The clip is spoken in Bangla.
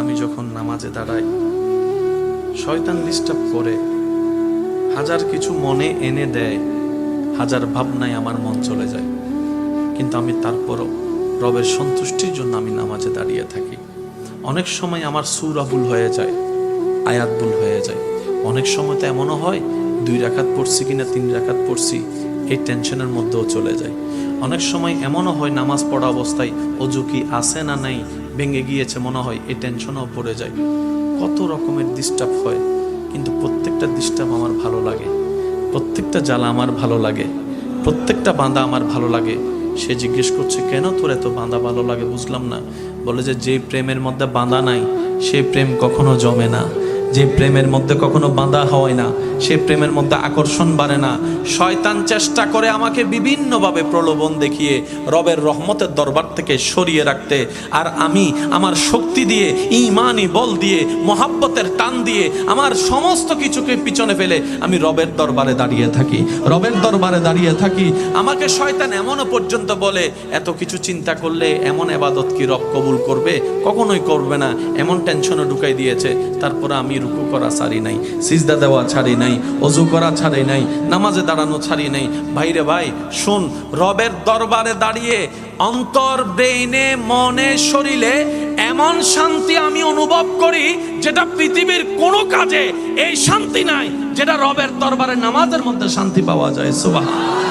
আমি যখন নামাজে দাঁড়াই, শয়তান ডিস্টার্ব করে, হাজার কিছু মনে এনে দেয়, হাজার ভাবনায় আমার মন চলে যায়, কিন্তু আমি তারপরও রবের সন্তুষ্টির জন্য আমি নামাজে দাঁড়িয়ে থাকি। অনেক সময় আমার সূরা ভুল হয়ে যায়, আয়াত ভুল হয়ে যায়। অনেক সময় তো এমনও হয় 2 রাকাত পড়ছি কিনা 3 রাকাত পড়ছি, এই টেনশনের মধ্যেও চলে যায়। অনেক সময় এমনও হয় নামাজ পড়া অবস্থায় অজু কি আছে না নাই ভেঙে গিয়েছে মনে হয়, এই টেনশনও পড়ে যায়। কত রকমের ডিস্টার্ব হয়, কিন্তু প্রত্যেকটা ডিস্টার্ব আমার ভালো লাগে, প্রত্যেকটা জ্বালা আমার ভালো লাগে, প্রত্যেকটা বাঁধা আমার ভালো লাগে। সে জিজ্ঞেস করছে, কেন তোর এত বাঁধা ভালো লাগে? বুঝলাম না। বলে যে প্রেমের মধ্যে বাঁধা নাই সেই প্রেম কখনো জমে না, যে প্রেমের মধ্যে কখনো বাঁধা হয় না সে প্রেমের মধ্যে আকর্ষণ বাড়ে না। শয়তান চেষ্টা করে আমাকে বিভিন্নভাবে প্রলোভন দেখিয়ে রবের রহমতের দরবার থেকে সরিয়ে রাখতে, আর আমি আমার শক্তি দিয়ে, ঈমানি বল দিয়ে, মহাব্বতের টান দিয়ে আমার সমস্ত কিছুকে পিছনে ফেলে আমি রবের দরবারে দাঁড়িয়ে থাকি, রবের দরবারে দাঁড়িয়ে থাকি। আমাকে শয়তান এমনও পর্যন্ত বলে, এত কিছু চিন্তা করলে এমন ইবাদত কি রব কবুল করবে? কখনোই করবে না, এমন টেনশনে ঢুকাই দিয়েছে। তারপরে আমি রুকু করা ছাড়ি নাই, সিজদা দেওয়া ছাড়ি নাই, ওযু করা ছাড়ি নাই, নামাজে দাঁড়ানো ছাড়ি নাই। ভাইরে ভাই শুন, রবের দরবারে দাঁড়িয়ে অন্তর, ব্রেইনে, মনে, শরীরে এমন শান্তি আমি অনুভব করি যেটা পৃথিবীর কোনো কাজে এই শান্তি নাই যেটা রবের দরবারে নামাজের মধ্যে শান্তি পাওয়া যায়। সুবহানাল্লাহ।